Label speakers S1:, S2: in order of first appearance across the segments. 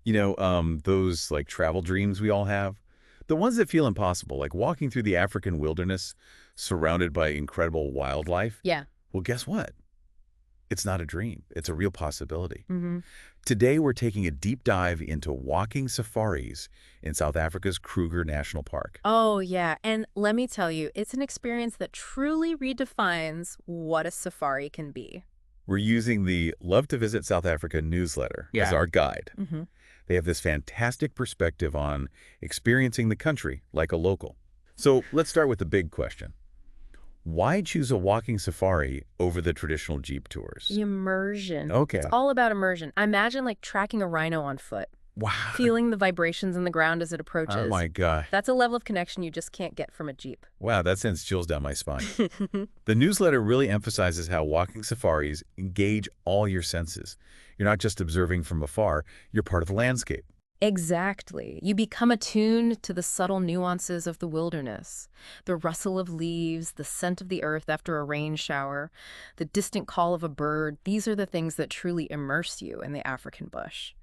S1: Those like travel dreams we all have, the ones that feel impossible, like walking through the African wilderness surrounded by incredible wildlife.
S2: Yeah.
S1: Well, guess what? It's not a dream. It's a real possibility.
S2: hmm
S1: Today, we're taking a deep dive into walking safaris in South Africa's Kruger National Park.
S2: Oh, yeah. And let me tell you, it's an experience that truly redefines what a safari can be.
S1: We're using the Love to Visit South Africa newsletter as
S2: Yeah.
S1: our guide.
S2: hmm
S1: They have this fantastic perspective on experiencing the country like a local. So let's start with the big question. Why choose a walking safari over the traditional Jeep tours?
S2: Immersion. It's
S1: Okay.
S2: all about immersion. I imagine like tracking a rhino on foot,
S1: Wow.
S2: feeling the vibrations in the ground as it
S1: Oh
S2: approaches.
S1: my God.
S2: That's a level of connection you just can't get from a Jeep.
S1: Wow, that sends chills down my spine. The newsletter really emphasizes how walking safaris engage all your senses. You're not just observing from afar, you're part of the landscape.
S2: Exactly. You become attuned to the subtle nuances of the wilderness. The rustle of leaves, the scent of the earth after a rain shower, the distant call of a bird. These are the things that truly immerse you in the African bush.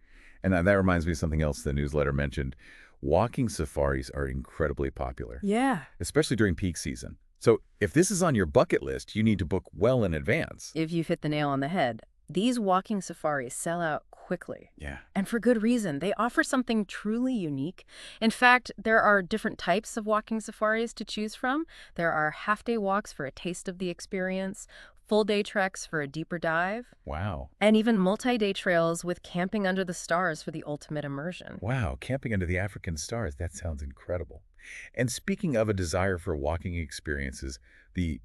S1: And that reminds me of something else the newsletter mentioned. Walking safaris are incredibly popular,
S2: Yeah.
S1: especially during peak season. So if this is on your bucket list, you need to book well in advance.
S2: If you've hit the nail on the head, these walking safaris sell out quickly.
S1: Yeah.
S2: And for good reason. They offer something truly unique. In fact, there are different types of walking safaris to choose from. There are half-day walks for a taste of the experience, full-day treks for a deeper dive,
S1: Wow.
S2: and even multi-day trails with camping under the stars for the ultimate immersion.
S1: Wow, camping under the African stars, that sounds incredible. And speaking of a desire for walking experiences, the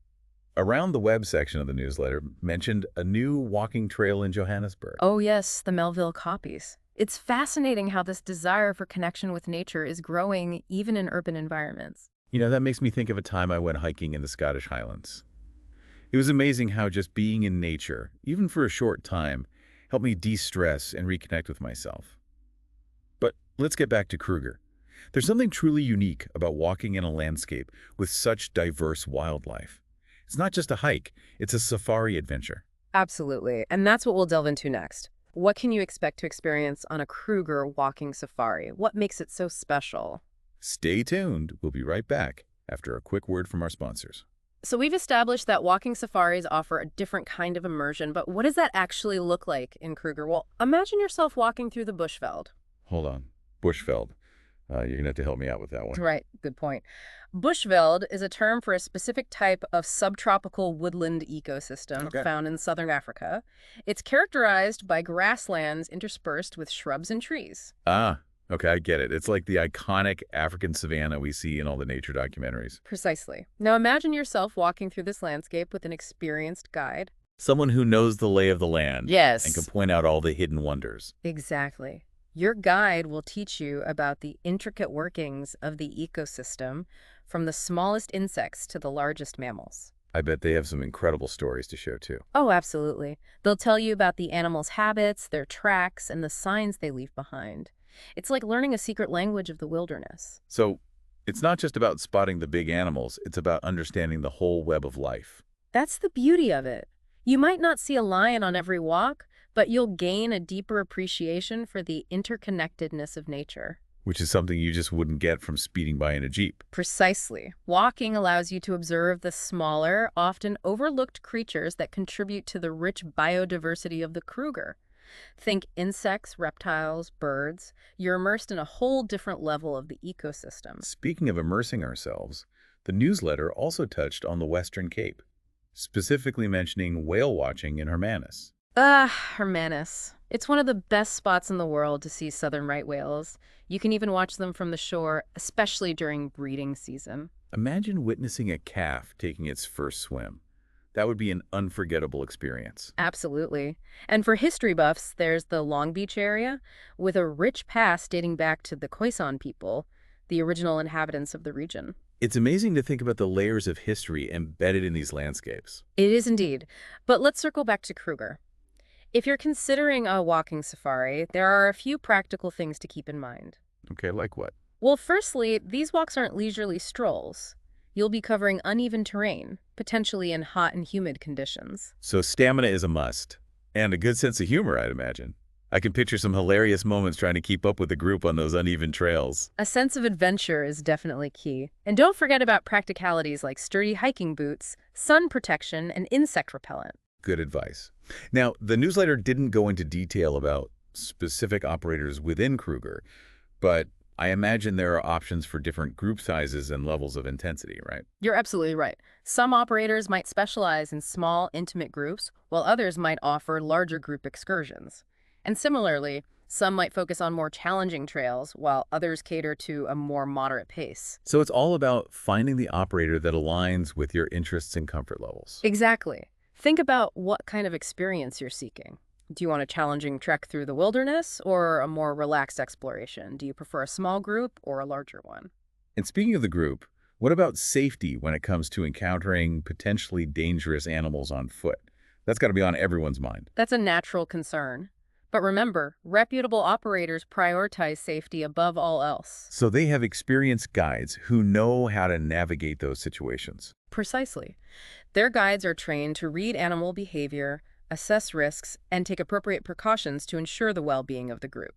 S1: Around the Web section of the newsletter mentioned a new walking trail in Johannesburg.
S2: Oh yes, the Melville copies. It's fascinating how this desire for connection with nature is growing even in urban environments.
S1: That makes me think of a time I went hiking in the Scottish Highlands. It was amazing how just being in nature, even for a short time, helped me de-stress and reconnect with myself. But let's get back to Kruger. There's something truly unique about walking in a landscape with such diverse wildlife. It's not just a hike, it's a safari adventure.
S2: Absolutely. And that's what we'll delve into next. What can you expect to experience on a Kruger walking safari? What makes it so special?
S1: Stay tuned. We'll be right back after a quick word from our sponsors.
S2: So we've established that walking safaris offer a different kind of immersion, but what does that actually look like in Kruger? Well, imagine yourself walking through the Bushveld.
S1: Hold on. Bushveld. You're going to have to help me out with that one.
S2: Right, good point. Bushveld is a term for a specific type of subtropical woodland ecosystem
S1: Okay.
S2: found in southern Africa. It's characterized by grasslands interspersed with shrubs and trees.
S1: Ah, okay, I get it. It's like the iconic African savanna we see in all the nature documentaries.
S2: Precisely. Now imagine yourself walking through this landscape with an experienced guide.
S1: Someone who knows the lay of the land and can
S2: Yes.
S1: point out all the hidden wonders.
S2: Exactly. Your guide will teach you about the intricate workings of the ecosystem, from the smallest insects to the largest mammals.
S1: I bet they have some incredible stories to share too.
S2: Oh, absolutely. They'll tell you about the animals' habits, their tracks, and the signs they leave behind. It's like learning a secret language of the wilderness.
S1: So it's not just about spotting the big animals, it's about understanding the whole web of life.
S2: That's the beauty of it. You might not see a lion on every walk, but you'll gain a deeper appreciation for the interconnectedness of nature.
S1: Which is something you just wouldn't get from speeding by in a Jeep.
S2: Precisely. Walking allows you to observe the smaller, often overlooked creatures that contribute to the rich biodiversity of the Kruger. Think insects, reptiles, birds. You're immersed in a whole different level of the ecosystem.
S1: Speaking of immersing ourselves, the newsletter also touched on the Western Cape, specifically mentioning whale watching in Hermanus.
S2: Hermanus. It's one of the best spots in the world to see southern right whales. You can even watch them from the shore, especially during breeding season.
S1: Imagine witnessing a calf taking its first swim. That would be an unforgettable experience.
S2: Absolutely. And for history buffs, there's the Long Beach area, with a rich past dating back to the Khoisan people, the original inhabitants of the region.
S1: It's amazing to think about the layers of history embedded in these landscapes.
S2: It is indeed. But let's circle back to Kruger. If you're considering a walking safari, there are a few practical things to keep in mind.
S1: Okay, like what?
S2: Well, firstly, these walks aren't leisurely strolls. You'll be covering uneven terrain, potentially in hot and humid conditions.
S1: So stamina is a must. And a good sense of humor, I'd imagine. I can picture some hilarious moments trying to keep up with the group on those uneven trails.
S2: A sense of adventure is definitely key. And don't forget about practicalities like sturdy hiking boots, sun protection, and insect repellent.
S1: Good advice. Now, the newsletter didn't go into detail about specific operators within Kruger, but I imagine there are options for different group sizes and levels of intensity, right?
S2: You're absolutely right. Some operators might specialize in small, intimate groups, while others might offer larger group excursions. And similarly, some might focus on more challenging trails, while others cater to a more moderate pace.
S1: So it's all about finding the operator that aligns with your interests and comfort levels.
S2: Exactly. Think about what kind of experience you're seeking. Do you want a challenging trek through the wilderness or a more relaxed exploration? Do you prefer a small group or a larger one?
S1: And speaking of the group, what about safety when it comes to encountering potentially dangerous animals on foot? That's got to be on everyone's mind.
S2: That's a natural concern. But remember, reputable operators prioritize safety above all else.
S1: So they have experienced guides who know how to navigate those situations.
S2: Precisely. Their guides are trained to read animal behavior, assess risks, and take appropriate precautions to ensure the well-being of the group.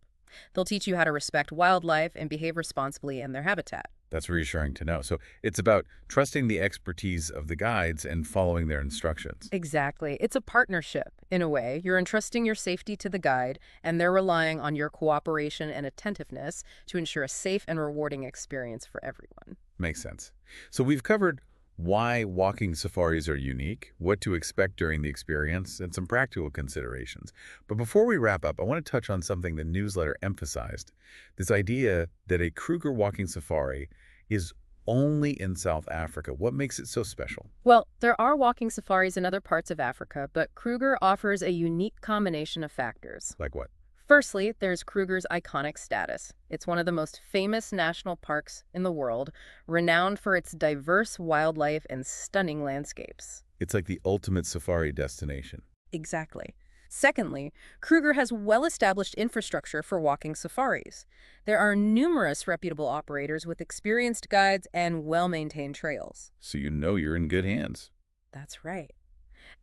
S2: They'll teach you how to respect wildlife and behave responsibly in their habitat.
S1: That's reassuring to know. So it's about trusting the expertise of the guides and following their instructions.
S2: Exactly. It's a partnership, in a way. You're entrusting your safety to the guide, and they're relying on your cooperation and attentiveness to ensure a safe and rewarding experience for everyone.
S1: Makes sense. So we've covered why walking safaris are unique, what to expect during the experience, and some practical considerations. But before we wrap up, I want to touch on something the newsletter emphasized, this idea that a Kruger walking safari is only in South Africa. What makes it so special?
S2: Well, there are walking safaris in other parts of Africa, but Kruger offers a unique combination of factors.
S1: Like what?
S2: Firstly, there's Kruger's iconic status. It's one of the most famous national parks in the world, renowned for its diverse wildlife and stunning landscapes.
S1: It's like the ultimate safari destination.
S2: Exactly. Secondly, Kruger has well-established infrastructure for walking safaris. There are numerous reputable operators with experienced guides and well-maintained trails.
S1: So you know you're in good hands.
S2: That's right.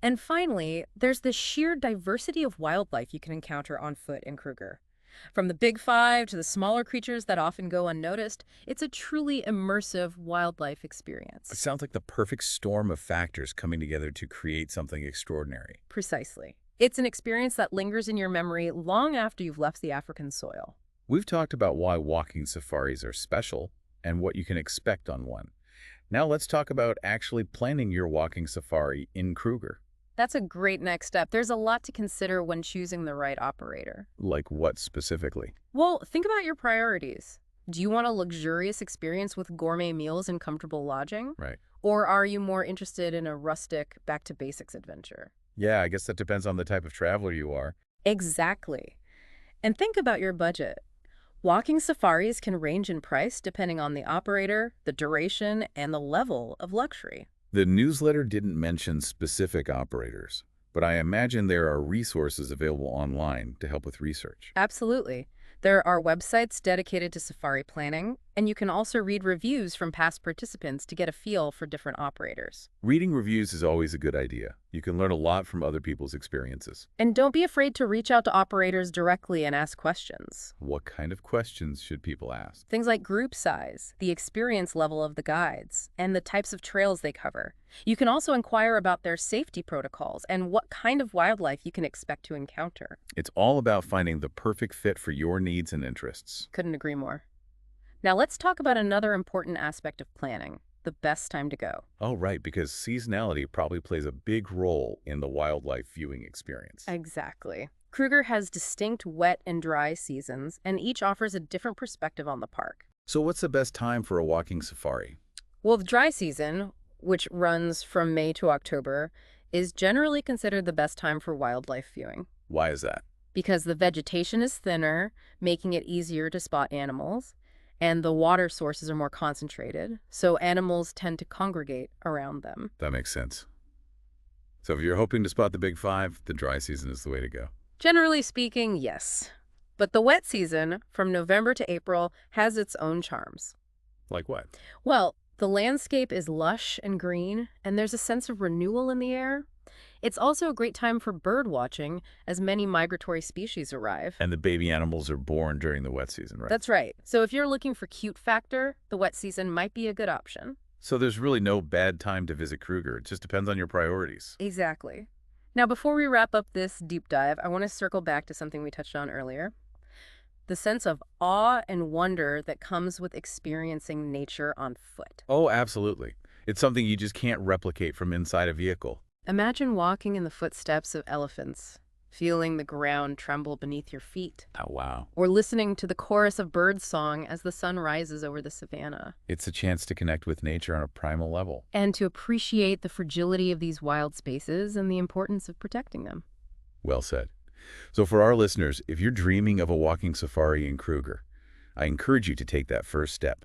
S2: And finally, there's the sheer diversity of wildlife you can encounter on foot in Kruger. From the big five to the smaller creatures that often go unnoticed, it's a truly immersive wildlife
S1: It
S2: experience.
S1: sounds like the perfect storm of factors coming together to create something extraordinary.
S2: Precisely. It's an experience that lingers in your memory long after you've left the African soil.
S1: We've talked about why walking safaris are special and what you can expect on one. Now let's talk about actually planning your walking safari in Kruger.
S2: That's a great next step. There's a lot to consider when choosing the right operator.
S1: Like what specifically?
S2: Well, think about your priorities. Do you want a luxurious experience with gourmet meals and comfortable lodging?
S1: Right.
S2: Or are you more interested in a rustic, back-to-basics adventure?
S1: Yeah, I guess that depends on the type of traveler you are.
S2: Exactly. And think about your budget. Walking safaris can range in price depending on the operator, the duration, and the level of luxury.
S1: The newsletter didn't mention specific operators, but I imagine there are resources available online to help with research.
S2: Absolutely. There are websites dedicated to safari planning, and you can also read reviews from past participants to get a feel for different operators.
S1: Reading reviews is always a good idea. You can learn a lot from other people's experiences.
S2: And don't be afraid to reach out to operators directly and ask questions.
S1: What kind of questions should people ask?
S2: Things like group size, the experience level of the guides, and the types of trails they cover. You can also inquire about their safety protocols and what kind of wildlife you can expect to encounter.
S1: It's all about finding the perfect fit for your needs and interests.
S2: Couldn't agree more. Now let's talk about another important aspect of planning, the best time to go.
S1: Oh, right, because seasonality probably plays a big role in the wildlife viewing experience.
S2: Exactly. Kruger has distinct wet and dry seasons, and each offers a different perspective on the park.
S1: So what's the best time for a walking safari?
S2: Well, the dry season, which runs from May to October, is generally considered the best time for wildlife viewing
S1: Why is that?
S2: because the vegetation is thinner, making it easier to spot animals, and the water sources are more concentrated, so animals tend to congregate around them.
S1: That makes sense. So if you're hoping to spot the big five, the dry season is the way to go.
S2: Generally speaking, yes. But the wet season, from November to April, has its own charms.
S1: Like what?
S2: Well, the landscape is lush and green, and there's a sense of renewal in the air. It's also a great time for bird watching, as many migratory species arrive.
S1: And the baby animals are born during the wet season, right?
S2: That's right. So if you're looking for cute factor, the wet season might be a good option.
S1: So there's really no bad time to visit Kruger. It just depends on your priorities.
S2: Exactly. Now, before we wrap up this deep dive, I want to circle back to something we touched on earlier. The sense of awe and wonder that comes with experiencing nature on foot.
S1: Oh, absolutely. It's something you just can't replicate from inside a vehicle.
S2: Imagine walking in the footsteps of elephants, feeling the ground tremble beneath your feet,
S1: Oh, wow.
S2: or listening to the chorus of birds' song as the sun rises over the savannah,
S1: It's a chance to connect with nature on a primal level.
S2: and to appreciate the fragility of these wild spaces and the importance of protecting them.
S1: Well said. So for our listeners, if you're dreaming of a walking safari in Kruger, I encourage you to take that first step.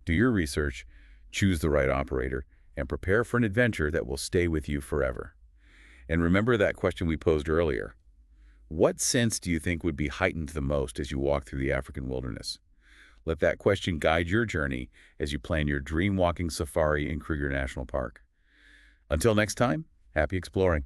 S1: Do your research, choose the right operator, and prepare for an adventure that will stay with you forever. And remember that question we posed earlier. What sense do you think would be heightened the most as you walk through the African wilderness? Let that question guide your journey as you plan your dream walking safari in Kruger National Park. Until next time, happy exploring.